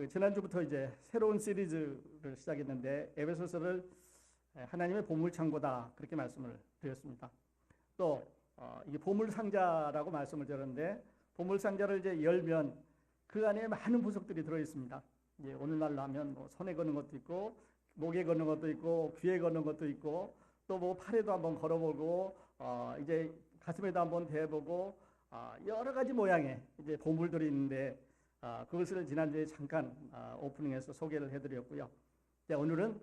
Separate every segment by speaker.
Speaker 1: 지난주부터 이제 새로운 시리즈를 시작했는데 에베소서를 하나님의 보물창고다 그렇게 말씀을 드렸습니다. 또 이게 보물상자라고 말씀을 드렸는데 보물상자를 이제 열면 그 안에 많은 부속들이 들어 있습니다. 이제 오늘날로 하면 뭐 손에 거는 것도 있고 목에 거는 것도 있고 귀에 거는 것도 있고 또 뭐 팔에도 한번 걸어보고 이제 가슴에도 한번 대보고 여러 가지 모양의 이제 보물들이 있는데 그것을 지난주에 잠깐 오프닝에서 소개를 해드렸고요. 오늘은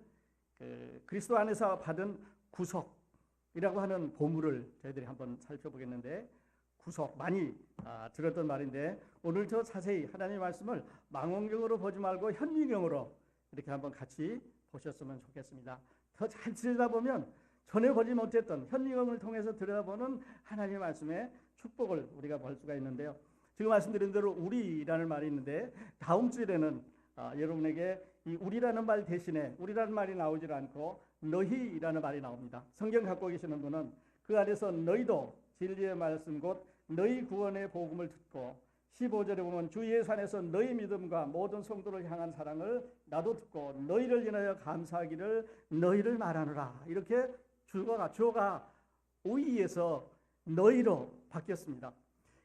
Speaker 1: 그리스도 안에서 받은 구속이라고 하는 보물을 저희들이 한번 살펴보겠는데 구속 많이 들었던 말인데 오늘 더 자세히 하나님의 말씀을 망원경으로 보지 말고 현미경으로 이렇게 한번 같이 보셨으면 좋겠습니다. 더 잘 들여다보면 전에 보지 못했던 현미경을 통해서 들여다보는 하나님의 말씀의 축복을 우리가 볼 수가 있는데요. 지금 말씀드린 대로 우리라는 말이 있는데 다음 주일에는 여러분에게 이 우리라는 말 대신에 우리라는 말이 나오질 않고 너희라는 말이 나옵니다. 성경 갖고 계시는 분은 그 안에서 너희도 진리의 말씀 곧 너희 구원의 복음을 듣고 15절에 보면 주 예수 안에서 너희 믿음과 모든 성도를 향한 사랑을 나도 듣고 너희를 인하여 감사하기를 너희를 말하노라. 이렇게 주어가 우리에서 너희로 바뀌었습니다.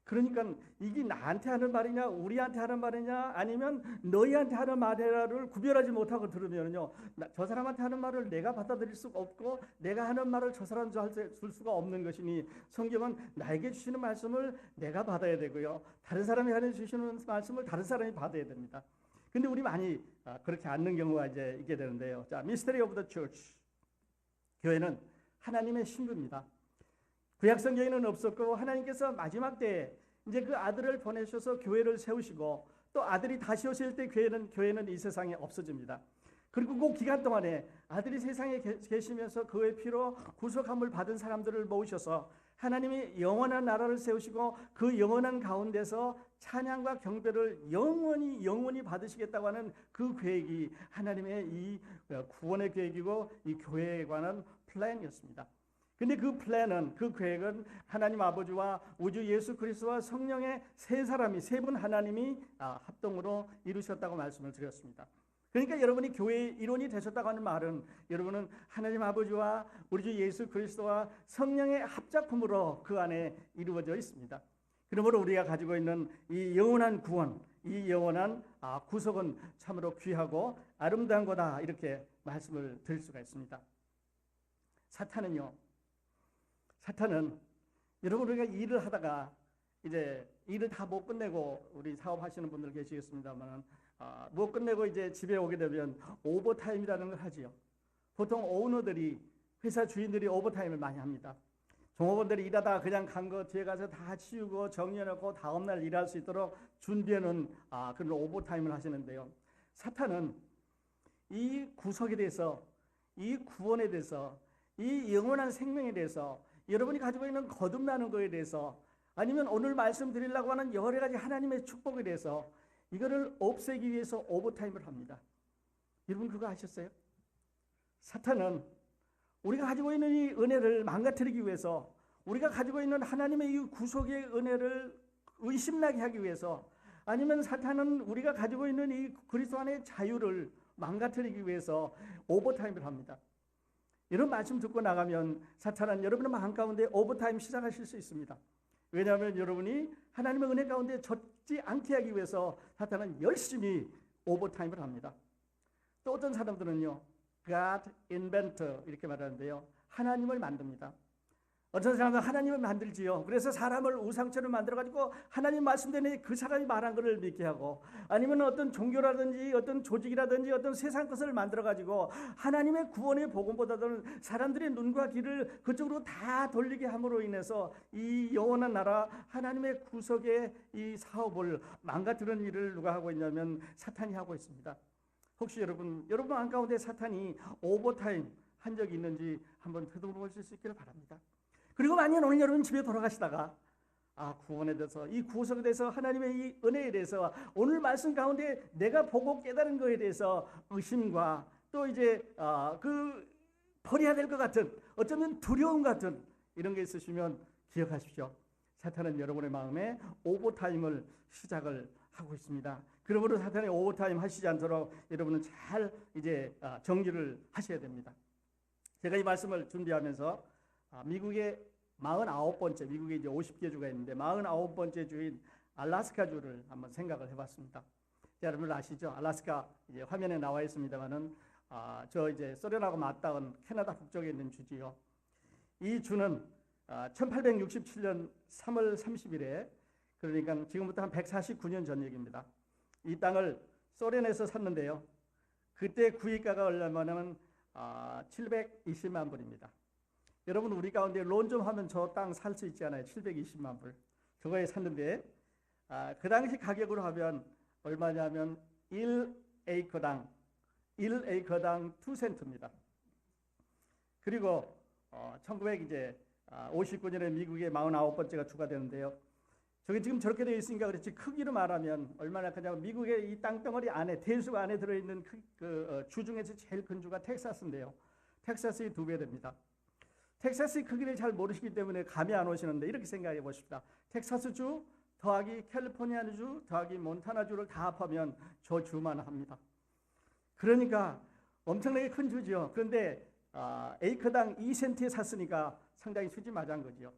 Speaker 1: 그러니까 이게 나한테 하는 말이냐 우리한테 하는 말이냐 아니면 너희한테 하는 말이냐를 구별하지 못하고 들으면요 저 사람한테 하는 말을 내가 받아들일 수가 없고 내가 하는 말을 저 사람한테 줄 수가 없는 것이니 성경은 나에게 주시는 말씀을 내가 받아야 되고요 다른 사람이 하는 주시는 말씀을 다른 사람이 받아야 됩니다. 근데 우리 많이 그렇게 않는 경우가 이제 있게 되는데요. 자, 미스터리 오브 더 처치. 교회는 하나님의 신부입니다. 구약 성경에는 없었고 하나님께서 마지막 때에 이제 그 아들을 보내셔서 교회를 세우시고 또 아들이 다시 오실 때 교회는 이 세상에 없어집니다. 그리고 그 기간 동안에 아들이 세상에 계시면서 그의 피로 구속함을 받은 사람들을 모으셔서 하나님이 영원한 나라를 세우시고 그 영원한 가운데서 찬양과 경배를 영원히 받으시겠다고 하는 그 계획이 하나님의 이 구원의 계획이고 이 교회에 관한 플랜이었습니다. 근데 그 플랜은 그 계획은 하나님 아버지와 우주 예수 그리스도와 성령의 세 분 하나님이 합동으로 이루셨다고 말씀을 드렸습니다. 그러니까 여러분이 교회의 일원이 되셨다고 하는 말은 여러분은 하나님 아버지와 우리 주 예수 그리스도와 성령의 합작품으로 그 안에 이루어져 있습니다. 그러므로 우리가 가지고 있는 이 영원한 구원, 이 영원한 구속은 참으로 귀하고 아름다운 거다 이렇게 말씀을 드릴 수가 있습니다. 사탄은 여러분 우리가 일을 하다가 이제 일을 다 못 끝내고 우리 사업하시는 분들 계시겠습니다만 못 끝내고 이제 집에 오게 되면 오버타임이라는 걸 하지요. 보통 오너들이 회사 주인들이 오버타임을 많이 합니다. 종업원들이 일하다가 그냥 간 거 뒤에 가서 다 치우고 정리해놓고 다음날 일할 수 있도록 준비해놓은 그런 오버타임을 하시는데요. 사탄은 이 구속에 대해서 이 구원에 대해서 이 영원한 생명에 대해서 여러분이 가지고 있는 거듭나는 것에 대해서 아니면 오늘 말씀드리려고 하는 여러 가지 하나님의 축복에 대해서 이거를 없애기 위해서 오버타임을 합니다. 여러분 그거 아셨어요? 사탄은 우리가 가지고 있는 이 은혜를 망가뜨리기 위해서 우리가 가지고 있는 하나님의 이 구속의 은혜를 의심나게 하기 위해서 아니면 사탄은 우리가 가지고 있는 이 그리스도 안의 자유를 망가뜨리기 위해서 오버타임을 합니다. 이런 말씀 듣고 나가면 사탄은 여러분의 마음 가운데 오버타임 시작하실 수 있습니다. 왜냐하면 여러분이 하나님의 은혜 가운데 젖지 않게 하기 위해서 사탄은 열심히 오버타임을 합니다. 또 어떤 사람들은요 God inventor 이렇게 말하는데요 하나님을 만듭니다. 어떤 사람은 하나님을 만들지요. 그래서 사람을 우상처럼 만들어가지고 하나님 말씀대로 그 사람이 말한 것을 믿게 하고 아니면 어떤 종교라든지 어떤 조직이라든지 어떤 세상 것을 만들어가지고 하나님의 구원의 복음보다는 사람들의 눈과 귀를 그쪽으로 다 돌리게 함으로 인해서 이 영원한 나라 하나님의 구속의 이 사업을 망가뜨리는 일을 누가 하고 있냐면 사탄이 하고 있습니다. 혹시 여러분 한가운데 사탄이 오버타임 한 적이 있는지 한번 되돌아보실 수 있기를 바랍니다. 그리고 만약 오늘 여러분 집에 돌아가시다가 구원에 대해서 이 구속에 대해서 하나님의 이 은혜에 대해서 오늘 말씀 가운데 내가 보고 깨달은 것에 대해서 의심과 또 이제 그 버려야 될 것 같은 어쩌면 두려움 같은 이런 게 있으시면 기억하십시오. 사탄은 여러분의 마음에 오버타임을 시작을 하고 있습니다. 그러므로 사탄이 오버타임 하시지 않도록 여러분은 잘 이제 정리를 하셔야 됩니다. 제가 이 말씀을 준비하면서 미국의 49번째, 미국에 이제 50개 주가 있는데 49번째 주인 알래스카 주를 한번 생각을 해봤습니다. 여러분 아시죠? 알래스카 이제 화면에 나와 있습니다만은 저 이제 소련하고 맞닿은 캐나다 북쪽에 있는 주지요. 이 주는 1867년 3월 30일에 그러니까 지금부터 한 149년 전 얘기입니다. 이 땅을 소련에서 샀는데요. 그때 구입가가 얼마냐면 720만 불입니다. 여러분 우리 가운데 론 좀 하면 저 땅 살 수 있지 않아요? 720만 불. 그거에 샀는데 그 당시 가격으로 하면 얼마냐면 1에이커당 2센트입니다. 그리고 1959년에 미국의 49번째가 주가 되는데요. 저게 지금 저렇게 되어 있으니까 그렇지 크기로 말하면 얼마나 크냐면 미국의 이 땅덩어리 안에 대수가 안에 들어있는 주 중에서 제일 큰 주가 텍사스인데요. 텍사스의 2배 됩니다. 텍사스의 크기를 잘 모르시기 때문에 감이 안 오시는데 이렇게 생각해 보십시다. 텍사스주 더하기 캘리포니아주 더하기 몬타나주를 다 합하면 저 주만 합니다. 그러니까 엄청나게 큰 주죠. 그런데 에이커당 2센트에 샀으니까 상당히 수지 맞은 거죠.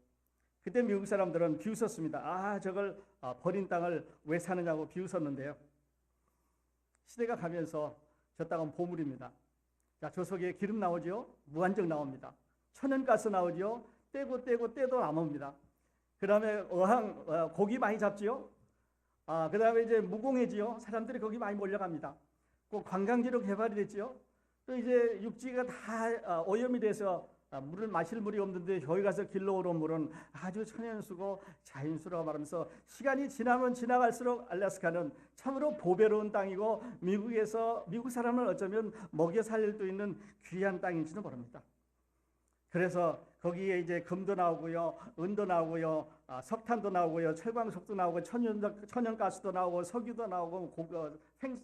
Speaker 1: 그때 미국 사람들은 비웃었습니다. 저걸 버린 땅을 왜 사느냐고 비웃었는데요. 시대가 가면서 저 땅은 보물입니다. 자, 저 속에 기름 나오죠. 무한정 나옵니다. 천연가스 나오죠. 떼도 남습니다. 그 다음에 고기 많이 잡지요. 그 다음에 이제 무공해지요. 사람들이 거기 많이 몰려갑니다. 꼭 관광지로 개발이 됐지요. 또 이제 육지가 다 오염이 돼서 물을 마실 물이 없는데 저기 가서 길러 오는 물은 아주 천연수고 자연수라고 말하면서 시간이 지나면 지나갈수록 알래스카는 참으로 보배로운 땅이고 미국 사람을 어쩌면 먹여 살릴 수 있는 귀한 땅인지도 모릅니다. 그래서 거기에 이제 금도 나오고요, 은도 나오고요, 석탄도 나오고요, 철광석도 나오고 천연가스도 나오고 석유도 나오고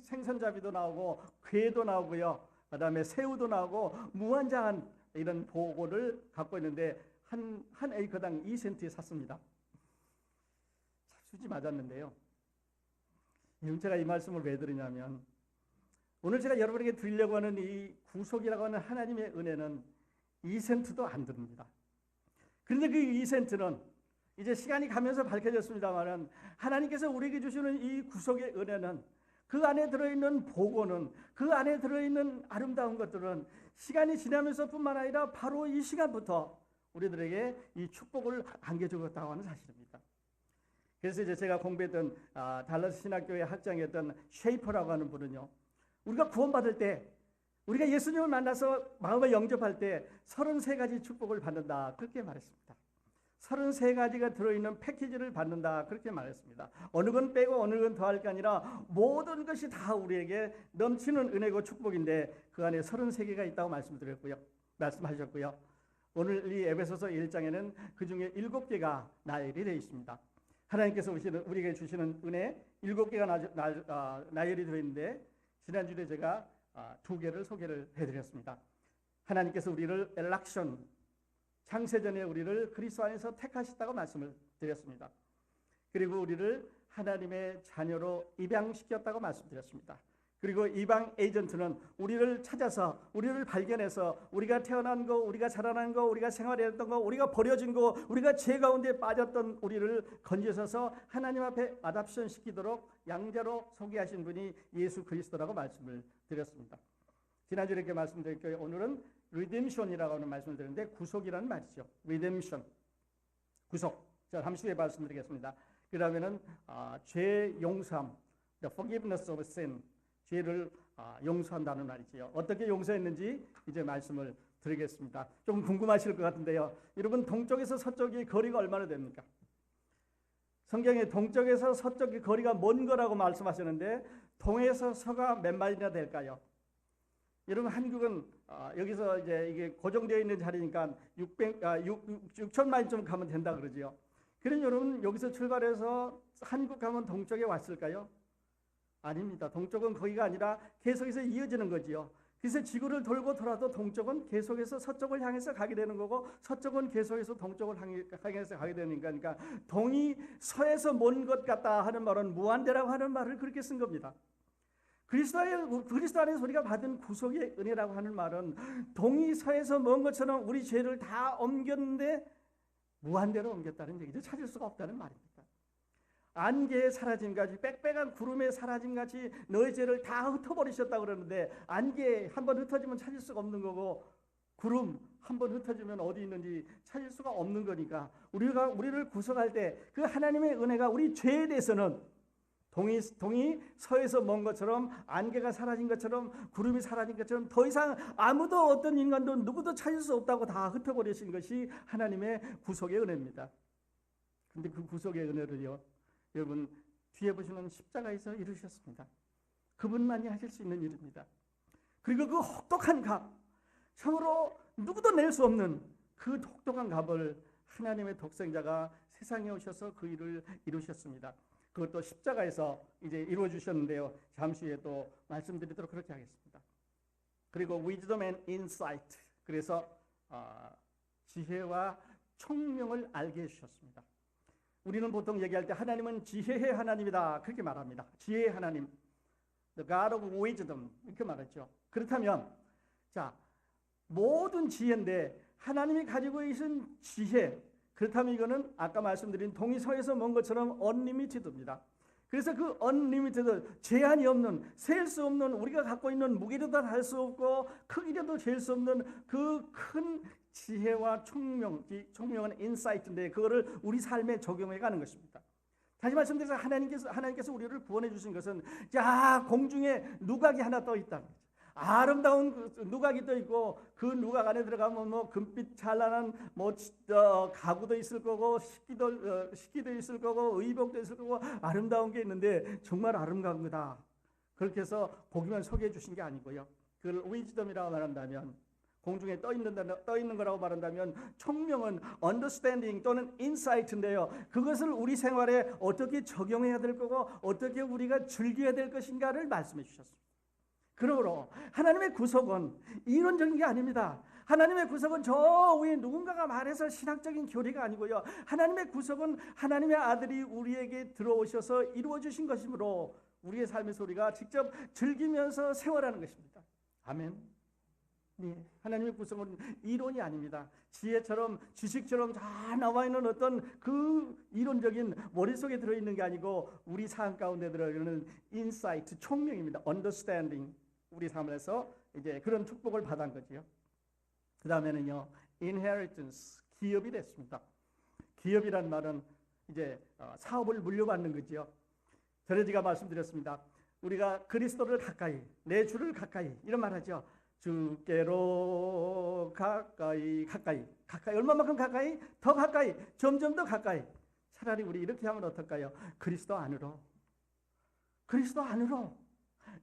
Speaker 1: 생선잡이도 나오고 괴도 나오고요, 그다음에 새우도 나오고 무한장한 이런 보고를 갖고 있는데 한 에이커당 2센트에 샀습니다. 수지 맞았는데요. 제가 이 말씀을 왜 드리냐면 오늘 제가 여러분에게 드리려고 하는 이 구속이라고 하는 하나님의 은혜는 2센트도 안 듭니다. 그런데 그 2센트는 이제 시간이 가면서 밝혀졌습니다만은 하나님께서 우리에게 주시는 이 구속의 은혜는 그 안에 들어있는 복원은 그 안에 들어있는 아름다운 것들은 시간이 지나면서 뿐만 아니라 바로 이 시간부터 우리들에게 이 축복을 안겨주었다고 하는 사실입니다. 그래서 이제 제가 공부했던 달라스 신학교의 학장이었던 쉐이퍼라고 하는 분은요, 우리가 구원받을 때 우리가 예수님을 만나서 마음에 영접할 때 33가지 축복을 받는다 그렇게 말했습니다. 33가지가 들어있는 패키지를 받는다 그렇게 말했습니다. 어느 건 빼고 어느 건 더할 게 아니라 모든 것이 다 우리에게 넘치는 은혜고 축복인데 그 안에 33개가 있다고 말씀하셨고요. 오늘 이 에베소서 1장에는 그 중에 7개가 나열이 되어 있습니다. 하나님께서 우리에게 주시는 은혜 7개가 나열이 되어 있는데 지난주에 제가 2개를 소개를 해드렸습니다. 하나님께서 우리를 엘락션, 창세전에 우리를 그리스도 안에서 택하셨다고 말씀을 드렸습니다. 그리고 우리를 하나님의 자녀로 입양시켰다고 말씀드렸습니다. 그리고 이방 에이전트는 우리를 찾아서 우리를 발견해서 우리가 태어난 거, 우리가 자라난 거, 우리가 생활했던 거, 우리가 버려진 거, 우리가 죄 가운데 빠졌던 우리를 건지셔서 하나님 앞에 아답션 시키도록 양자로 소개하신 분이 예수 그리스도라고 말씀을 드렸습니다. 지난주에 이렇게 말씀드렸고요. 오늘은 리뎀션이라고 하는 말씀을 드렸는데 구속이라는 말이죠. 리뎀션, 구속. 자, 잠시 후에 말씀드리겠습니다. 그 다음에는 죄 용서함, the forgiveness of sin, 죄를 용서한다는 말이지요. 어떻게 용서했는지 이제 말씀을 드리겠습니다. 좀 궁금하실 것 같은데요. 여러분 동쪽에서 서쪽이 거리가 얼마나 됩니까? 성경에 동쪽에서 서쪽의 거리가 먼 거라고 말씀하셨는데 동에서 서가 몇 마일이나 될까요? 여러분 한국은 여기서 이제 이게 고정되어 있는 자리니까 6,000마일 좀 가면 된다 그러지요. 그럼 여러분 여기서 출발해서 한국 가면 동쪽에 왔을까요? 아닙니다. 동쪽은 거기가 아니라 계속해서 이어지는 거지요. 그래서 지구를 돌고 돌아도 동쪽은 계속해서 서쪽을 향해서 가게 되는 거고 서쪽은 계속해서 동쪽을 향해서 가게 되니까 그러니까 동이 서에서 먼 것 같다 하는 말은 무한대라고 하는 말을 그렇게 쓴 겁니다. 그리스도 안에서 우리가 받은 구속의 은혜라고 하는 말은 동이 서에서 먼 것처럼 우리 죄를 다 옮겼는데 무한대로 옮겼다는 얘기죠. 찾을 수가 없다는 말입니다. 안개의 사라짐같이 빽빽한 구름의 사라짐같이 너의 죄를 다 흩어버리셨다고 그러는데 안개 한번 흩어지면 찾을 수가 없는 거고 구름 한번 흩어지면 어디 있는지 찾을 수가 없는 거니까 우리를 구속할 때 그 하나님의 은혜가 우리 죄에 대해서는 동이 서에서 먼 것처럼 안개가 사라진 것처럼 구름이 사라진 것처럼 더 이상 아무도 어떤 인간도 누구도 찾을 수 없다고 다 흩어버리신 것이 하나님의 구속의 은혜입니다. 그런데 그 구속의 은혜를요 여러분 뒤에 보시는 십자가에서 이루셨습니다. 그분만이 하실 수 있는 일입니다. 그리고 그 혹독한 값, 참으로 누구도 낼 수 없는 그 혹독한 값을 하나님의 독생자가 세상에 오셔서 그 일을 이루셨습니다. 그것도 십자가에서 이제 이루어 주셨는데요. 잠시 후에 또 말씀드리도록 그렇게 하겠습니다. 그리고 wisdom and insight, 그래서 지혜와 총명을 알게 해주셨습니다. 우리는 보통 얘기할 때 하나님은 지혜의 하나님이다 그렇게 말합니다. 지혜의 하나님, the God of wisdom 이렇게 말했죠. 그렇다면 자 모든 지혜인데 하나님이 가지고 계신 지혜, 그렇다면 이거는 아까 말씀드린 동이 서에서 먼 것처럼 unlimited입니다. 그래서 그 unlimited, 제한이 없는, 셀 수 없는, 우리가 갖고 있는 무게로도 할 수 없고 크기로도 잴 수 없는 그 큰 지혜와 총명은 인사이트인데 그거를 우리 삶에 적용해 가는 것입니다. 다시 말씀드려서 하나님께서 우리를 구원해 주신 것은 자 공중에 누각이 하나 떠 있다. 아름다운 누각이 떠 있고 그 누각 안에 들어가면 뭐 금빛 찬란한 뭐 가구도 있을 거고 식기도 있을 거고 의복도 있을 거고 아름다운 게 있는데 정말 아름다운 거다. 그렇게 해서 보기만 소개해 주신 게 아니고요. 그걸 위즈덤이라고 말한다면 공중에 떠 있는 거라고 말한다면 총명은 understanding 또는 insight인데요. 그것을 우리 생활에 어떻게 적용해야 될 거고 어떻게 우리가 즐겨야 될 것인가를 말씀해 주셨습니다. 그러므로 하나님의 구속은 이론적인 게 아닙니다. 하나님의 구속은 저 위에 누군가가 말해서 신학적인 교리가 아니고요. 하나님의 구속은 하나님의 아들이 우리에게 들어오셔서 이루어 주신 것이므로 우리의 삶에서 우리가 직접 즐기면서 생활하는 것입니다. 아멘. 네, 하나님의 구속은 이론이 아닙니다. 지혜처럼 지식처럼 다 나와 있는 어떤 그 이론적인 머릿속에 들어있는 게 아니고 우리 삶 가운데 들어있는 인사이트, 총명입니다. understanding, 우리 삶에서 이제 그런 축복을 받은 거지요. 그 다음에는요, inheritance, 기업이 됐습니다. 기업이란 말은 이제 사업을 물려받는 거지요. 전에 제가 말씀드렸습니다. 우리가 그리스도를 가까이, 내 주를 가까이 이런 말 하죠. 주께로 가까이 얼마만큼 가까이? 더 가까이, 점점 더 가까이. 차라리 우리 이렇게 하면 어떨까요? 그리스도 안으로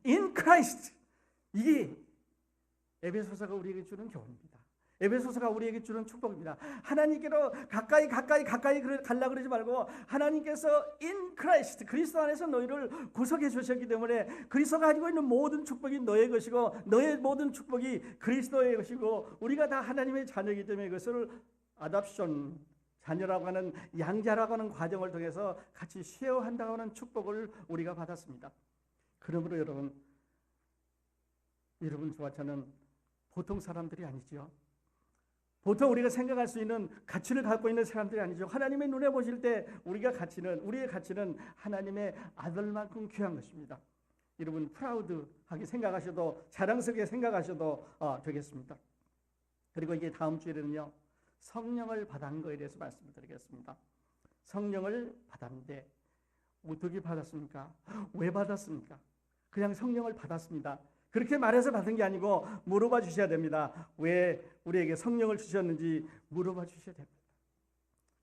Speaker 1: in Christ. 이게 에베소서가 우리에게 주는 교훈입니다. 에베소서가 우리에게 주는 축복입니다. 하나님께로 가까이 가려고 그러지 말고 하나님께서 in Christ, 그리스도 안에서 너희를 구속해 주셨기 때문에 그리스도가 가지고 있는 모든 축복이 너의 것이고 너의 모든 축복이 그리스도의 것이고 우리가 다 하나님의 자녀이기 때문에 그것을 adoption, 자녀라고 하는 양자라고 하는 과정을 통해서 같이 쉐어한다고 하는 축복을 우리가 받았습니다. 그러므로 여러분 저와 저는 보통 사람들이 아니죠. 보통 우리가 생각할 수 있는 가치를 갖고 있는 사람들이 아니죠. 하나님의 눈에 보실 때 우리의 가치는 하나님의 아들만큼 귀한 것입니다. 여러분 프라우드하게 생각하셔도 자랑스럽게 생각하셔도 되겠습니다. 그리고 이제 다음 주에는요. 성령을 받은 거에 대해서 말씀드리겠습니다. 성령을 받았는데 어떻게 받았습니까? 왜 받았습니까? 그냥 성령을 받았습니다. 그렇게 말해서 받은 게 아니고 물어봐 주셔야 됩니다. 왜 우리에게 성령을 주셨는지 물어봐 주셔야 됩니다.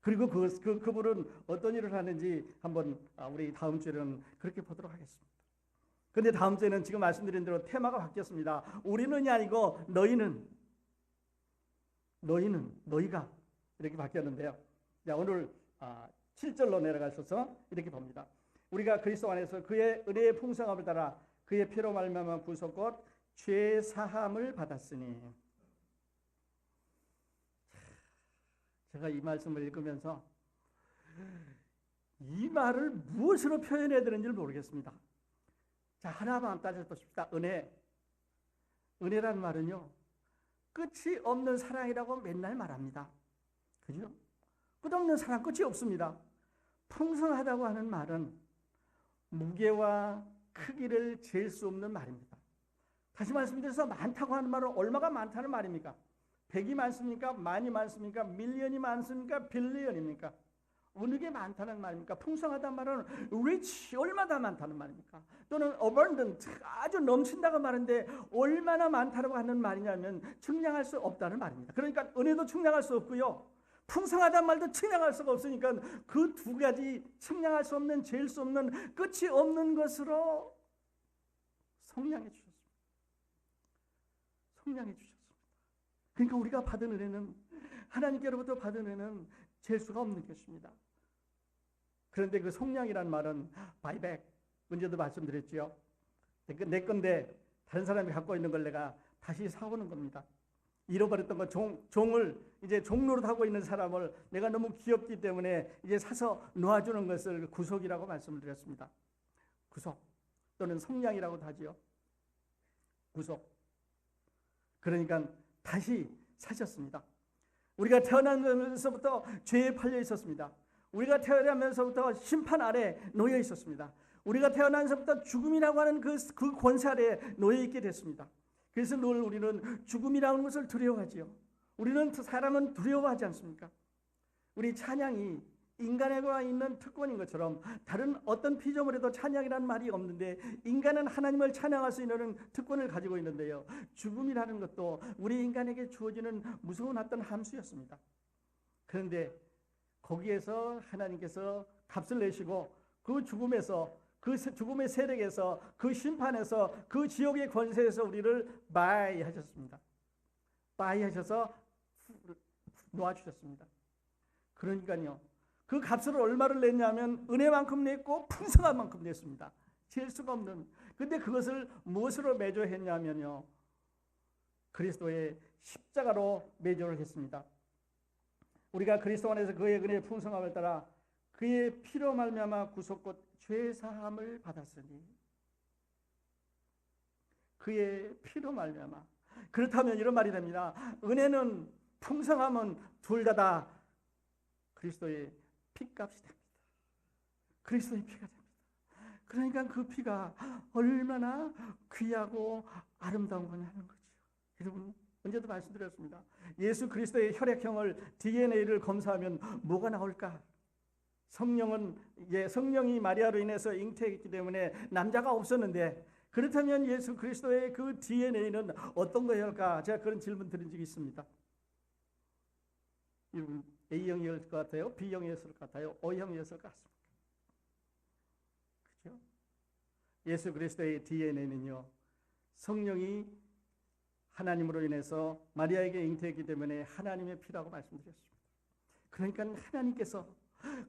Speaker 1: 그리고 그분은 어떤 일을 하는지 한번 우리 다음 주에는 그렇게 보도록 하겠습니다. 그런데 다음 주에는 지금 말씀드린 대로 테마가 바뀌었습니다. 우리는이 아니고 너희가 이렇게 바뀌었는데요. 자, 오늘 7절로 내려가셔서 이렇게 봅니다. 우리가 그리스도 안에서 그의 은혜의 풍성함을 따라 그의 피로 말미암아 구속 곧 죄 사함을 받았으니. 제가 이 말씀을 읽으면서 이 말을 무엇으로 표현해야 되는지 모르겠습니다. 자, 하나만 따져보십시다. 은혜란 말은요, 끝이 없는 사랑이라고 맨날 말합니다. 그죠? 끝없는 사랑, 끝이 없습니다. 풍성하다고 하는 말은 무게와 크기를 잴 수 없는 말입니다. 다시 말씀드려서 많다고 하는 말은 얼마가 많다는 말입니까? 100이 많습니까? 만이 많습니까? 밀리언이 많습니까? 빌리언입니까? 어느 게 많다는 말입니까? 풍성하다는 말은 rich, 얼마나 많다는 말입니까? 또는 abundant, 아주 넘친다고 말하는데 얼마나 많다고 하는 말이냐면 측량할 수 없다는 말입니다. 그러니까 은혜도 측량할 수 없고요, 풍성하다는 말도 측량할 수가 없으니까 그 두 가지 측량할 수 없는, 잴 수 없는, 끝이 없는 것으로 성량해 주셨습니다. 성량해 주셨습니다. 그러니까 우리가 받은 은혜는, 하나님께로부터 받은 은혜는 잴 수가 없는 것입니다. 그런데 그 성량이라는 말은 바이백, 언제도 말씀드렸죠. 내 건데 다른 사람이 갖고 있는 걸 내가 다시 사오는 겁니다. 잃어버렸던 거, 종을 이제 종로로 하고 있는 사람을 내가 너무 귀엽기 때문에 이제 사서 놓아주는 것을 구속이라고 말씀을 드렸습니다. 구속 또는 성량이라고도 하지요. 구속. 그러니까 다시 사셨습니다. 우리가 태어나면서부터 죄에 팔려 있었습니다. 우리가 태어나면서부터 심판 아래 놓여 있었습니다. 우리가 태어나면서부터 죽음이라고 하는 그 권세 아래 놓여 있게 됐습니다. 그래서 늘 우리는 죽음이라는 것을 두려워하지요. 우리는 사람은 두려워하지 않습니까? 우리 찬양이 인간에게 있는 특권인 것처럼 다른 어떤 피조물에도 찬양이라는 말이 없는데 인간은 하나님을 찬양할 수 있는 특권을 가지고 있는데요, 죽음이라는 것도 우리 인간에게 주어지는 무서운 어떤 함수였습니다. 그런데 거기에서 하나님께서 값을 내시고 그 죽음에서, 그 죽음의 세력에서, 그 심판에서, 그 지옥의 권세에서 우리를 바이하셨습니다. 바이하셔서 놓아주셨습니다. 그러니까요, 그 값을 얼마를 냈냐면 은혜만큼 냈고 풍성한 만큼 냈습니다. 잴 수가 없는. 근데 그것을 무엇으로 매조했냐면요, 그리스도의 십자가로 매조를 했습니다. 우리가 그리스도 안에서 그의 은혜의 풍성함을 따라 그의 피로 말미암아 구속 곧 죄 사함을 받았으니. 그의 피로 말미암아. 그렇다면 이런 말이 됩니다. 은혜는, 풍성함은 둘 다 그리스도의 피값이 됩니다. 그리스도의 피가 됩니다. 그러니까 그 피가 얼마나 귀하고 아름다운 거냐는 거죠. 여러분, 언제도 말씀드렸습니다. 예수 그리스도의 혈액형을, DNA를 검사하면 뭐가 나올까? 성령이 마리아로 인해서 잉태했기 때문에 남자가 없었는데, 그렇다면 예수 그리스도의 그 DNA는 어떤 거일까? 제가 그런 질문 드린 적이 있습니다. 여러분, A형이었을 것 같아요? B형이었을 것 같아요? O형이었을 것 같습니다. 그렇죠? 예수 그리스도의 DNA는요, 성령이 하나님으로 인해서 마리아에게 잉태했기 때문에 하나님의 피라고 말씀드렸습니다. 그러니까 하나님께서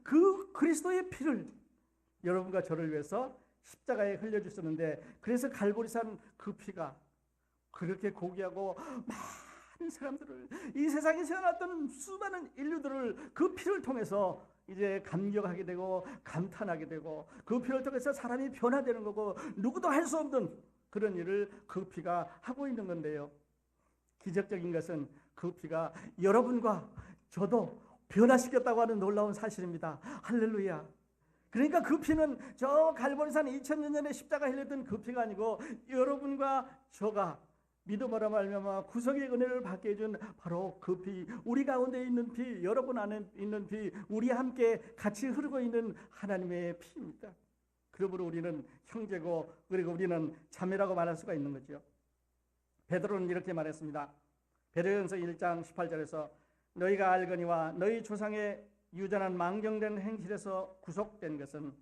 Speaker 1: 그 그리스도의 피를 여러분과 저를 위해서 십자가에 흘려주셨는데, 그래서 갈보리산 그 피가 그렇게 고귀하고 많은 사람들을, 이 세상에 태어났던 수많은 인류들을 그 피를 통해서 이제 감격하게 되고 감탄하게 되고, 그 피를 통해서 사람이 변화되는 거고 누구도 할 수 없는 그런 일을 그 피가 하고 있는 건데요, 기적적인 것은 그 피가 여러분과 저도 변화시켰다고 하는 놀라운 사실입니다. 할렐루야. 그러니까 그 피는 저 갈보리산 2000년 전에 십자가 흘렸던 그 피가 아니고 여러분과 저가 믿음으로 말미암아 구속의 은혜를 받게 해준 바로 그 피, 우리 가운데 있는 피, 여러분 안에 있는 피, 우리 함께 같이 흐르고 있는 하나님의 피입니다. 그러므로 우리는 형제고, 그리고 우리는 자매라고 말할 수가 있는 거죠. 베드로는 이렇게 말했습니다. 베드로전서 1장 18절에서 너희가 알거니와 너희 조상의 유전한 망정된 행실에서 구속된 것은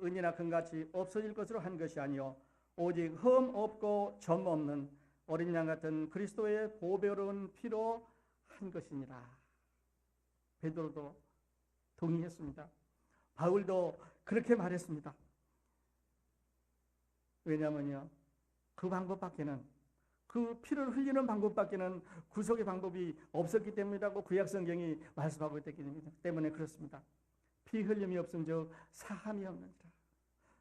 Speaker 1: 은이나 금같이 없어질 것으로 한 것이 아니요 오직 흠 없고 점 없는 어린 양 같은 그리스도의 보배로운 피로 한 것이니라. 베드로도 동의했습니다. 바울도 그렇게 말했습니다. 왜냐하면요, 그 방법밖에는 그 피를 흘리는 방법밖에는 구속의 방법이 없었기 때문이라고 구약성경이 말씀하고 있기 때문에 그렇습니다. 피 흘림이 없은즉 사함이 없느니라.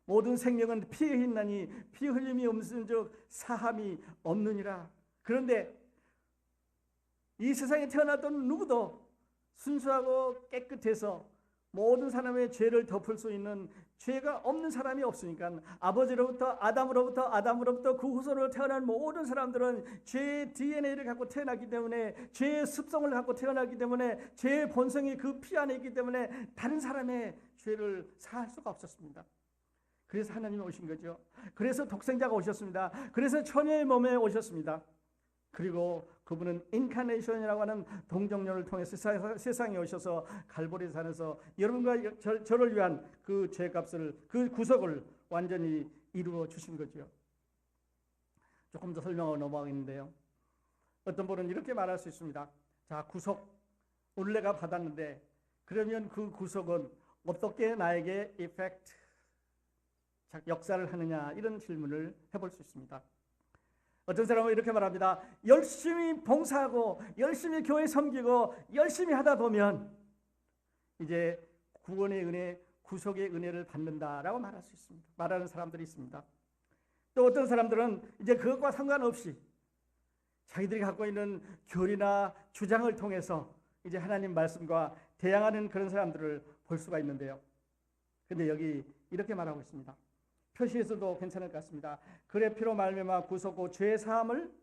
Speaker 1: 모든 생명은 피에 있나니 피 흘림이 없은즉 사함이 없느니라. 그런데 이 세상에 태어났던 누구도 순수하고 깨끗해서 모든 사람의 죄를 덮을 수 있는 죄가 없는 사람이 없으니까 아버지로부터 아담으로부터 그 후손으로 태어난 모든 사람들은 죄의 DNA를 갖고 태어났기 때문에 죄의 습성을 갖고 태어났기 때문에 죄의 본성이 그 피 안에 있기 때문에 다른 사람의 죄를 사할 수가 없었습니다. 그래서 하나님이 오신 거죠. 그래서 독생자가 오셨습니다. 그래서 처녀의 몸에 오셨습니다. 그리고 그분은 인카네이션이라고 하는 동정녀를 통해 세상에 오셔서 갈보리 산에서 여러분과 저를 위한 그 죄값을, 그 구속을 완전히 이루어 주신 거죠. 조금 더 설명하고 넘어가겠는데요. 어떤 분은 이렇게 말할 수 있습니다. 자, 구속 오늘 내가 받았는데 그러면 그 구속은 어떻게 나에게 이펙트, 역사를 하느냐, 이런 질문을 해볼 수 있습니다. 어떤 사람은 이렇게 말합니다. 열심히 봉사하고 열심히 교회 섬기고 열심히 하다 보면 이제 구원의 은혜, 구속의 은혜를 받는다라고 말할 수 있습니다. 말하는 사람들이 있습니다. 또 어떤 사람들은 이제 그것과 상관없이 자기들이 갖고 있는 교리나 주장을 통해서 이제 하나님 말씀과 대항하는 그런 사람들을 볼 수가 있는데요. 근데 여기 이렇게 말하고 있습니다. 표시에서도 괜찮을 것 같습니다. 그의 피로 말미암아 구속고 죄 사함을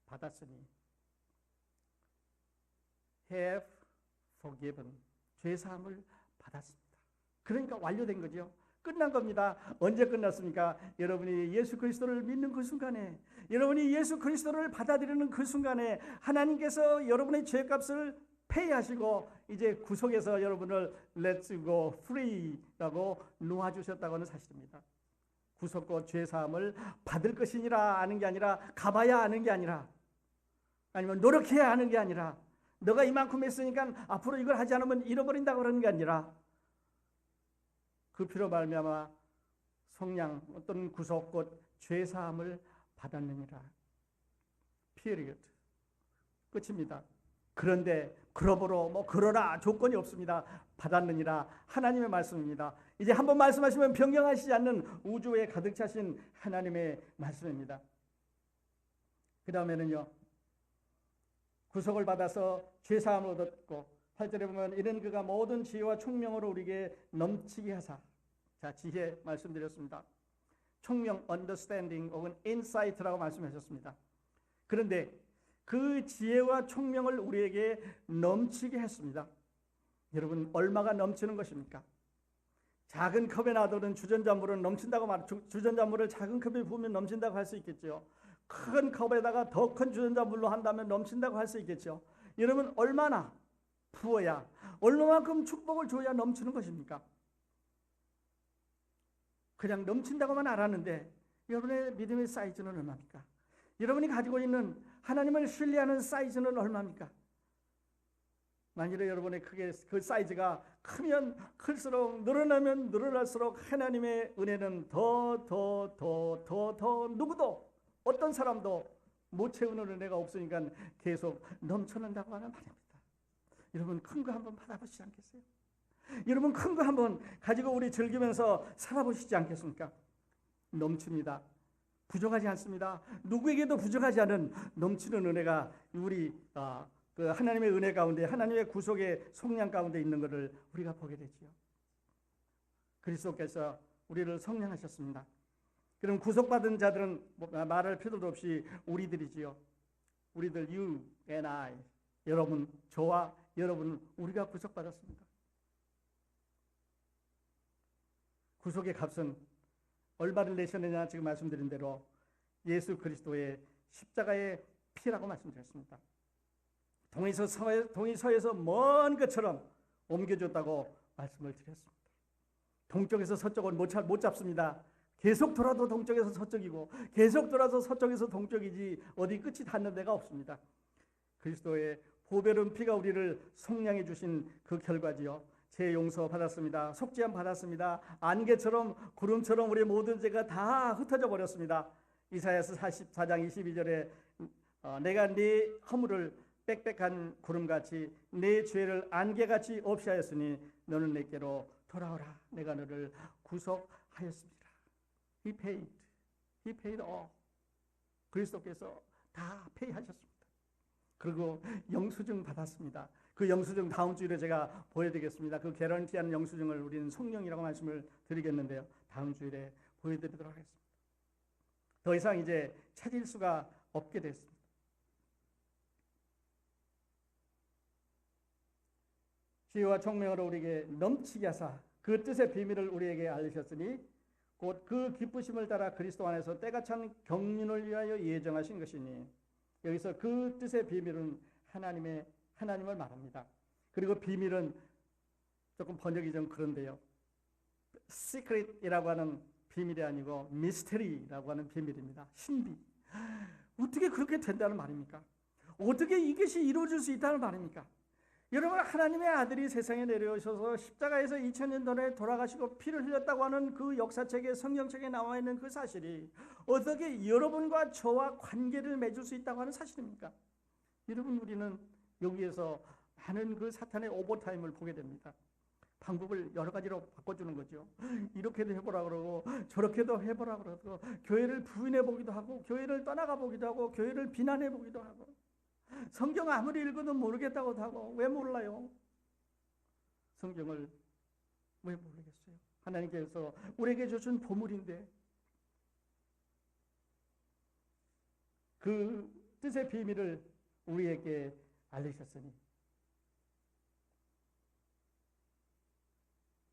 Speaker 1: 받았으니 have forgiven, 죄 사함을 받았습니다. 그러니까 완료된 거죠. 끝난 겁니다. 언제 끝났습니까? 여러분이 예수 그리스도를 믿는 그 순간에, 여러분이 예수 그리스도를 받아들이는 그 순간에 하나님께서 여러분의 죄값을 페이하시고 이제 구속해서 여러분을 Let's go free라고 놓아주셨다고 하는 사실입니다. 구속과 죄사함을 받을 것이니라 아는 게 아니라, 가봐야 아는 게 아니라, 아니면 노력해야 하는 게 아니라, 너가 이만큼 했으니까 앞으로 이걸 하지 않으면 잃어버린다고 그러는 게 아니라, 그 피로 말미암아 속량, 어떤 구속 곧 죄사함을 받았느니라. period. 끝입니다. 그런데 그러므로 그러나 조건이 없습니다. 받았느니라. 하나님의 말씀입니다. 이제 한번 말씀하시면 변경하시지 않는 우주에 가득 차신 하나님의 말씀입니다. 그 다음에는요, 구속을 받아서 죄사함을 얻었고 8절에 보면 이는 그가 모든 지혜와 총명으로 우리에게 넘치게 하사. 자, 지혜 말씀드렸습니다. 총명, understanding 혹은 insight라고 말씀하셨습니다. 그런데 그 지혜와 총명을 우리에게 넘치게 했습니다. 여러분, 얼마가 넘치는 것입니까? 작은 컵에 놔두는 주전자 물은 넘친다고 주전자 물을 작은 컵에 부으면 넘친다고 할 수 있겠죠. 큰 컵에다가 더 큰 주전자 물로 한다면 넘친다고 할 수 있겠죠. 여러분, 얼마나 부어야, 얼마만큼 축복을 줘야 넘치는 것입니까? 그냥 넘친다고만 알았는데 여러분의 믿음의 사이즈는 얼마입니까? 여러분이 가지고 있는 하나님을 신뢰하는 사이즈는 얼마입니까? 만일에 여러분의 그 사이즈가 크면 클수록, 늘어나면 늘어날수록 하나님의 은혜는 더 누구도, 어떤 사람도 못 채우는 은혜가 없으니까 계속 넘쳐난다고 하는 말입니다. 여러분, 큰 거 한번 받아보시지 않겠어요? 여러분, 큰 거 한번 가지고 우리 즐기면서 살아보시지 않겠습니까? 넘칩니다. 부족하지 않습니다. 누구에게도 부족하지 않은 넘치는 은혜가 우리 그 하나님의 은혜 가운데, 하나님의 구속의 속량 가운데 있는 것을 우리가 보게 되지요. 그리스도께서 우리를 속량하셨습니다. 그럼 구속받은 자들은 말할 필요도 없이 우리들이지요. 우리들, you and I, 여러분, 저와 여러분, 우리가 구속받았습니다. 구속의 값은 얼마를 내셨느냐, 지금 말씀드린 대로 예수 그리스도의 십자가의 피라고 말씀드렸습니다. 동이 서에서 먼 것처럼 옮겨줬다고 말씀을 드렸습니다. 동쪽에서 서쪽은 못 잡습니다. 계속 돌아도 동쪽에서 서쪽이고 계속 돌아서 서쪽에서 동쪽이지 어디 끝이 닿는 데가 없습니다. 그리스도의 보배로운 피가 우리를 속량해 주신 그 결과지요. 죄 용서 받았습니다. 속죄함 받았습니다. 안개처럼 구름처럼 우리의 모든 죄가 다 흩어져 버렸습니다. 이사야서 44장 22절에 내가 네 허물을 빽빽한 구름같이 내 죄를 안개같이 없이 하였으니 너는 내게로 돌아오라. 내가 너를 구속하였습니다. He paid all. 그리스도께서 다 페이하셨습니다. 그리고 영수증 받았습니다. 그 영수증 다음 주일에 제가 보여드리겠습니다. 그 개런티한 영수증을 우리는 성령이라고 말씀을 드리겠는데요. 다음 주일에 보여드리도록 하겠습니다. 더 이상 이제 찾을 수가 없게 됐습니다. 지혜와 총명으로 우리에게 넘치게 하사 그 뜻의 비밀을 우리에게 알리셨으니 곧 그 기쁘심을 따라 그리스도 안에서 때가 찬 경륜을 위하여 예정하신 것이니, 여기서 그 뜻의 비밀은 하나님을 말합니다. 그리고 비밀은 조금 번역이 좀 그런데요. secret이라고 하는 비밀이 아니고 mystery라고 하는 비밀입니다. 신비. 어떻게 그렇게 된다는 말입니까? 어떻게 이것이 이루어질 수 있다는 말입니까? 여러분, 하나님의 아들이 세상에 내려오셔서 십자가에서 2000년 전에 돌아가시고 피를 흘렸다고 하는 그 역사책에, 성경책에 나와 있는 그 사실이 어떻게 여러분과 저와 관계를 맺을 수 있다고 하는 사실입니까? 여러분, 우리는 여기에서 많은 그 사탄의 오버타임을 보게 됩니다. 방법을 여러 가지로 바꿔주는 거죠. 이렇게도 해보라 그러고 저렇게도 해보라 그러고, 교회를 부인해 보기도 하고 교회를 떠나가 보기도 하고 교회를 비난해 보기도 하고, 성경 아무리 읽어도 모르겠다고도 하고. 왜 몰라요? 성경을 왜 모르겠어요? 하나님께서 우리에게 주신 보물인데, 그 뜻의 비밀을 우리에게 알리셨으니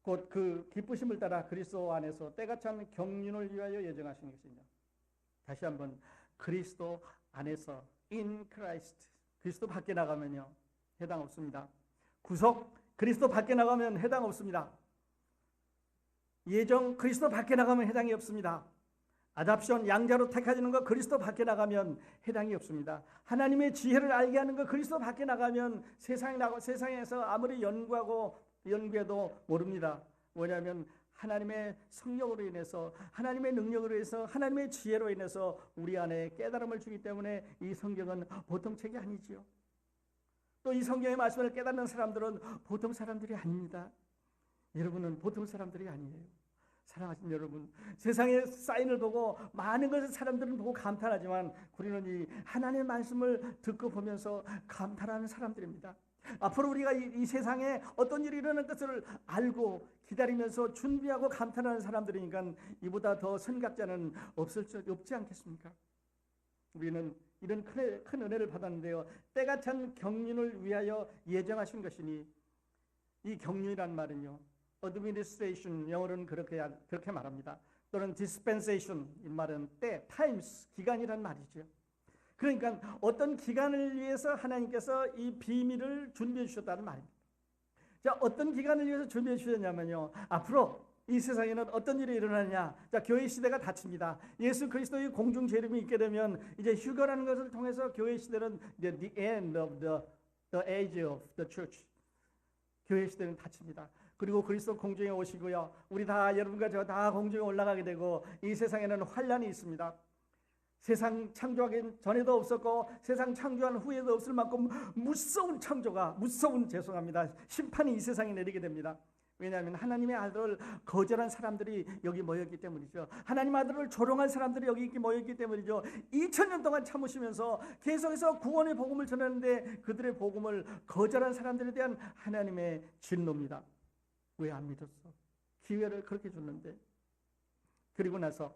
Speaker 1: 곧 그 기쁘심을 따라 그리스도 안에서 때가 찬 경륜을 위하여 예정하신 것이냐. 다시 한번, 그리스도 안에서, in Christ. 그리스도 밖에 나가면요 해당 없습니다. 구속, 그리스도 밖에 나가면 해당 없습니다. 예정, 그리스도 밖에 나가면 해당이 없습니다. 아답션, 양자로 택하지는 거, 그리스도 밖에 나가면 해당이 없습니다. 하나님의 지혜를 알게 하는 거, 그리스도 밖에 나가면 세상에서 아무리 연구해도 모릅니다. 뭐냐면 하나님의 성령으로 인해서, 하나님의 능력으로 인해서, 하나님의 지혜로 인해서 우리 안에 깨달음을 주기 때문에 이 성경은 보통 책이 아니지요. 또 이 성경의 말씀을 깨닫는 사람들은 보통 사람들이 아닙니다. 여러분은 보통 사람들이 아니에요. 사랑하신 여러분, 세상의 사인을 보고 많은 것을 사람들은 보고 감탄하지만 우리는 이 하나님의 말씀을 듣고 보면서 감탄하는 사람들입니다. 앞으로 우리가 이 세상에 어떤 일이 일어날 것을 알고 기다리면서 준비하고 감탄하는 사람들이니까 이보다 더 선각자는 없지 않겠습니까? 우리는 이런 큰 은혜를 받았는데요. 때가 찬 경륜을 위하여 예정하신 것이니, 이 경륜이란 말은요, administration, 영어로는 그렇게 말합니다. 또는 dispensation, 이 말은 때, times, 기간이란 말이죠. 그러니까 어떤 기간을 위해서 하나님께서 이 비밀을 준비해 주셨다는 말입니다. 자, 어떤 기간을 위해서 준비해 주셨냐면요, 앞으로 이 세상에는 어떤 일이 일어나냐. 자, 교회 시대가 닫힙니다. 예수 그리스도의 공중 재림이 있게 되면 이제 휴거라는 것을 통해서 교회 시대는 이제 the end of the age of the church. 교회 시대는 닫힙니다. 그리고 그리스도 공중에 오시고요, 우리 다, 여러분과 저 다 공중에 올라가게 되고, 이 세상에는 환란이 있습니다. 세상 창조하기 전에도 없었고 세상 창조한 후에도 없을 만큼 무서운 심판이 이 세상에 내리게 됩니다. 왜냐하면 하나님의 아들을 거절한 사람들이 여기 모였기 때문이죠. 하나님 아들을 조롱한 사람들이 여기 모였기 때문이죠. 2000년 동안 참으시면서 계속해서 구원의 복음을 전하는데 그들의 복음을 거절한 사람들에 대한 하나님의 진노입니다. 왜 안 믿었어? 기회를 그렇게 줬는데. 그리고 나서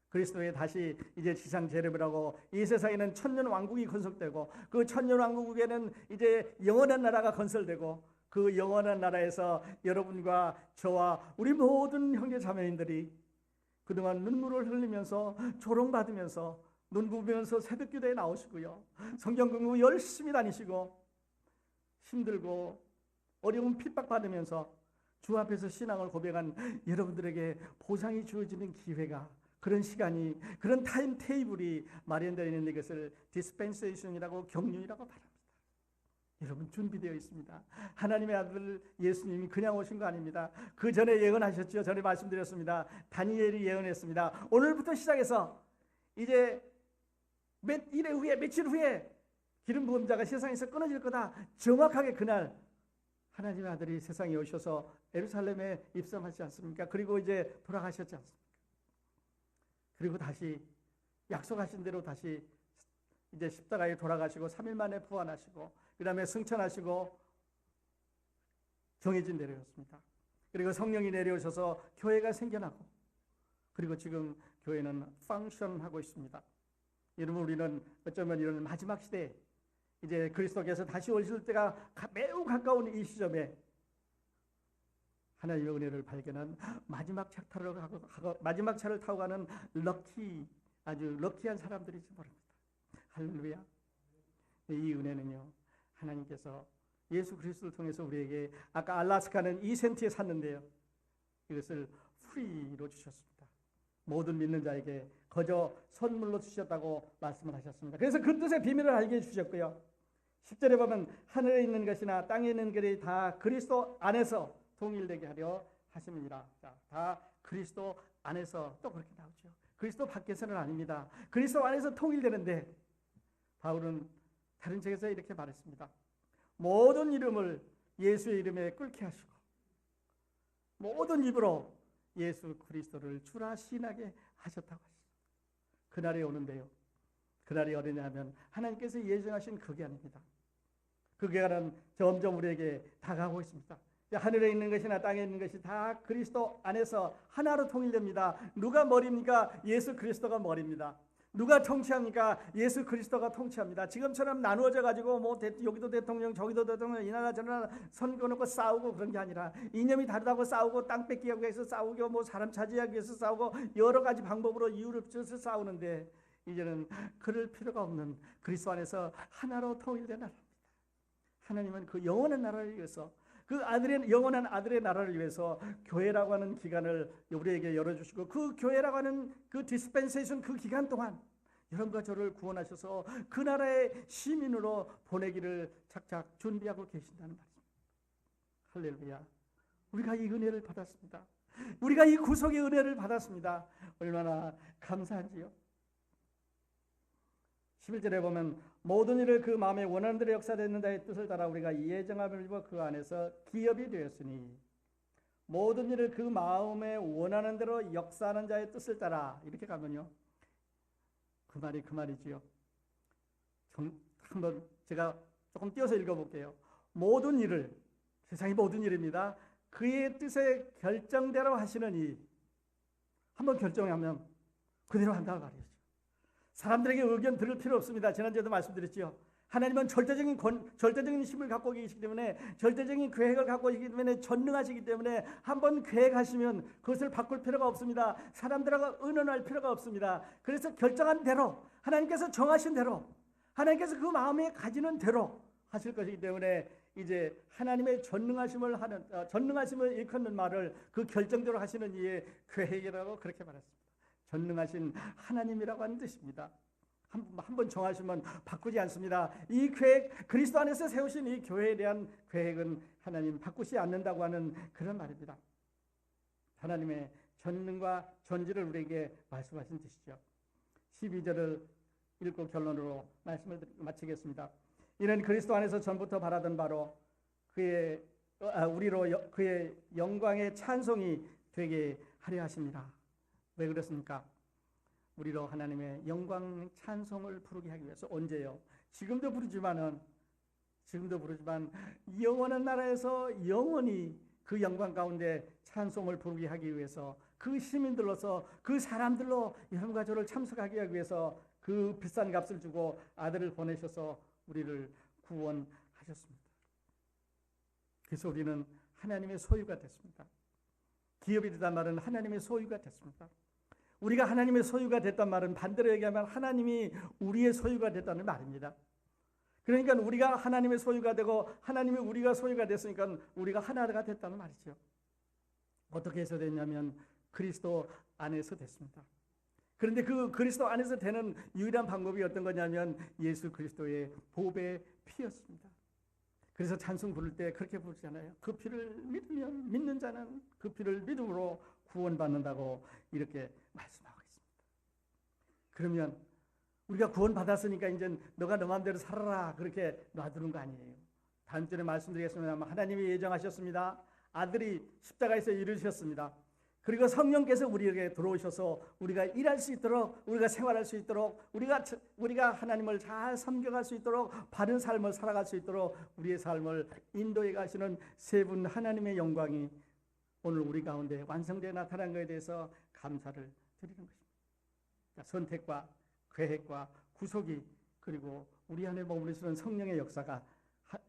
Speaker 1: 그리스도에 다시 이제 지상 재림을 하고 이 세상에는 천년 왕국이 건설되고, 그 천년 왕국에는 이제 영원한 나라가 건설되고, 그 영원한 나라에서 여러분과 저와 우리 모든 형제 자매인들이 그동안 눈물을 흘리면서 조롱받으면서 눈 부비면서 새벽기도에 나오시고요, 성경 공부 열심히 다니시고 힘들고 어려운 핍박받으면서 주 앞에서 신앙을 고백한 여러분들에게 보상이 주어지는 기회가, 그런 시간이, 그런 타임 테이블이 마련되어 있는 이것을 디스펜세이션이라고, 경륜이라고 말합니다. 여러분, 준비되어 있습니다. 하나님의 아들 예수님이 그냥 오신 거 아닙니다. 그 전에 예언하셨죠. 전에 말씀드렸습니다. 다니엘이 예언했습니다. 오늘부터 시작해서 이제 며칠 후에 기름 부은 자가 세상에서 끊어질 거다. 정확하게 그날 하나님의 아들이 세상에 오셔서 예루살렘에 입성하지 않습니까? 그리고 이제 돌아가셨지 않습니까? 그리고 다시 약속하신 대로 다시 이제 십자가에 돌아가시고 3일 만에 부활하시고 그 다음에 승천하시고 정해진 대로였습니다. 그리고 성령이 내려오셔서 교회가 생겨나고 그리고 지금 교회는 펑션하고 있습니다. 여러분, 우리는 어쩌면 이런 마지막 시대에 이제 그리스도께서 다시 오실 때가 매우 가까운 이 시점에 하나님의 은혜를 발견한 마지막 차를 타고 가는 아주 럭키한 사람들일지 모릅니다. 할렐루야. 이 은혜는요, 하나님께서 예수 그리스도를 통해서 우리에게 아까 알라스카는 2센트에 샀는데요, 이것을 프리로 주셨습니다. 모든 믿는 자에게 거저 선물로 주셨다고 말씀을 하셨습니다. 그래서 그 뜻의 비밀을 알게 해주셨고요, 10절에 보면 하늘에 있는 것이나 땅에 있는 것이 다 그리스도 안에서 통일되게 하려 하심이니라. 자, 다 그리스도 안에서, 또 그렇게 나오죠. 그리스도 밖에서는 아닙니다. 그리스도 안에서 통일되는데, 바울은 다른 책에서 이렇게 말했습니다. 모든 이름을 예수의 이름에 끓게 하시고 모든 입으로 예수 그리스도를 주라 시인하게 하셨다고 하십니다. 그날이 오는데요, 그날이 어디냐 하면 하나님께서 예정하신 그게 아닙니다. 그게는 점점 우리에게 다가오고 있습니다. 하늘에 있는 것이나 땅에 있는 것이 다 그리스도 안에서 하나로 통일됩니다. 누가 머리입니까? 예수 그리스도가 머리입니다. 누가 통치합니까? 예수 그리스도가 통치합니다. 지금처럼 나누어져 가지고 뭐 여기도 대통령 저기도 대통령 이 나라 저 나라 선거 놓고 싸우고 그런 게 아니라, 이념이 다르다고 싸우고 땅 뺏기기 위해서 싸우고 뭐 사람 차지하기 위해서 싸우고 여러 가지 방법으로 이유를 붙여서 싸우는데, 이제는 그럴 필요가 없는 그리스도 안에서 하나로 통일된 나라입니다. 하나님은 그 영원한 나라를 위해서, 그 영원한 아들의 나라를 위해서 교회라고 하는 기간을 우리에게 열어주시고, 그 교회라고 하는 그 디스펜세이션, 그 기간 동안 여러분과 저를 구원하셔서 그 나라의 시민으로 보내기를 착착 준비하고 계신다는 말입니다. 할렐루야. 우리가 이 은혜를 받았습니다. 우리가 이 구속의 은혜를 받았습니다. 얼마나 감사한지요. 11절에 보면 모든 일을 그 마음에 원하는 대로 역사되는 자의 뜻을 따라 우리가 예정함을 입어 그 안에서 기업이 되었으니, 모든 일을 그 마음에 원하는 대로 역사하는 자의 뜻을 따라, 이렇게 가면요, 그 말이지요. 한번 제가 조금 띄어서 읽어볼게요. 모든 일을, 세상의 모든 일입니다. 그의 뜻에 결정대로 하시는 이, 한번 결정하면 그대로 한다고 말이죠. 사람들에게 의견 들을 필요 없습니다. 지난주에도 말씀드렸죠. 하나님은 절대적인 힘을 갖고 계시기 때문에, 절대적인 계획을 갖고 계시기 때문에, 전능하시기 때문에 한번 계획하시면 그것을 바꿀 필요가 없습니다. 사람들하고 의논할 필요가 없습니다. 그래서 결정한 대로, 하나님께서 정하신 대로, 하나님께서 그 마음에 가지는 대로 하실 것이기 때문에, 이제 하나님의 전능하심을 일컫는 말을 그 결정대로 하시는 이의 계획이라고 그렇게 말했습니다. 전능하신 하나님이라고 하는 뜻입니다. 한번 정하시면 바꾸지 않습니다. 이 계획, 그리스도 안에서 세우신 이 교회에 대한 계획은 하나님 바꾸지 않는다고 하는 그런 말입니다. 하나님의 전능과 전지를 우리에게 말씀하신 뜻이죠. 12절을 읽고 결론으로 말씀을 마치겠습니다. 이는 그리스도 안에서 전부터 바라던 바로 우리로 그의 영광의 찬송이 되게 하려 하십니다. 왜 그렇습니까? 우리로 하나님의 영광 찬송을 부르게 하기 위해서. 언제요? 지금도 부르지만 영원한 나라에서 영원히 그 영광 가운데 찬송을 부르게 하기 위해서, 그 시민들로서, 그 사람들로 여러분과 저를 참석하게 하기 위해서 그 비싼 값을 주고 아들을 보내셔서 우리를 구원하셨습니다. 그래서 우리는 하나님의 소유가 됐습니다. 기업이 되단 말은 하나님의 소유가 됐습니다. 우리가 하나님의 소유가 됐단 말은 반대로 얘기하면 하나님이 우리의 소유가 됐다는 말입니다. 그러니까 우리가 하나님의 소유가 되고 하나님이 우리가 소유가 됐으니까 우리가 하나가 됐다는 말이죠. 어떻게 해서 됐냐면 그리스도 안에서 됐습니다. 그런데 그 그리스도 안에서 되는 유일한 방법이 어떤 거냐면 예수 그리스도의 보배의 피였습니다. 그래서 찬송 부를 때 그렇게 부르잖아요. 그 피를 믿는 자는 그 피를 믿음으로 구원받는다고 이렇게 말씀하고 있습니다. 그러면 우리가 구원 받았으니까 이제 너가 너 마음대로 살아라 그렇게 놔두는 거 아니에요. 다음 주에 말씀드리겠습니다. 하나님이 예정하셨습니다. 아들이 십자가에서 이루셨습니다. 그리고 성령께서 우리에게 들어오셔서 우리가 일할 수 있도록, 우리가 생활할 수 있도록, 우리가 하나님을 잘 섬겨갈 수 있도록, 바른 삶을 살아갈 수 있도록 우리의 삶을 인도해 가시는 세 분 하나님의 영광이 오늘 우리 가운데 완성되어 나타난 것에 대해서 감사를 드리는 것입니다. 선택과 계획과 구속이, 그리고 우리 안에 머무르시는 성령의 역사가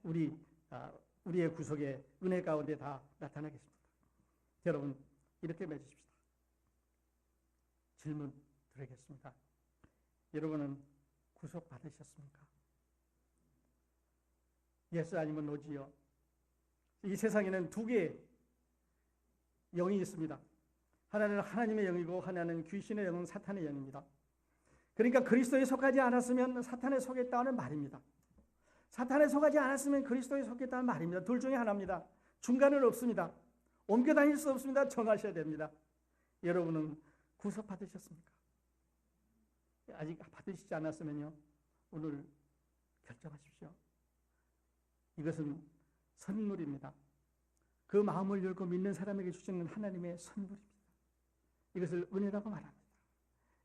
Speaker 1: 우리의 구속의 은혜 가운데 다 나타나겠습니다. 여러분, 이렇게 맺으십시다. 질문 드리겠습니다. 여러분은 구속 받으셨습니까? 예수 아니면 노지요. 이 세상에는 두 개의 영이 있습니다. 하나는 하나님의 영이고 하나는 귀신의 영은 사탄의 영입니다. 그러니까 그리스도에 속하지 않았으면 사탄에 속했다는 말입니다. 사탄에 속하지 않았으면 그리스도에 속했다는 말입니다. 둘 중에 하나입니다. 중간은 없습니다. 옮겨 다닐 수 없습니다. 정하셔야 됩니다. 여러분은 구속 받으셨습니까? 아직 받으시지 않았으면요, 오늘 결정하십시오. 이것은 선물입니다. 그 마음을 열고 믿는 사람에게 주시는 하나님의 선물입니다. 이것을 은혜라고 말합니다.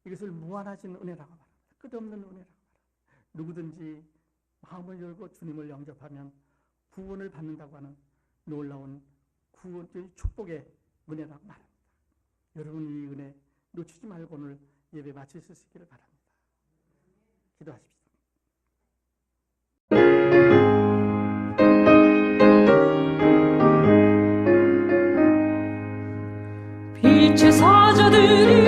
Speaker 1: 이것을 무한하신 은혜라고 말합니다. 끝없는 은혜라고 말합니다. 누구든지 마음을 열고 주님을 영접하면 구원을 받는다고 하는 놀라운 구원의 축복의 은혜라고 말합니다. 여러분, 이 은혜 놓치지 말고 오늘 예배 마칠 수 있기를 바랍니다. 기도하십시오.
Speaker 2: 빛의 사자들이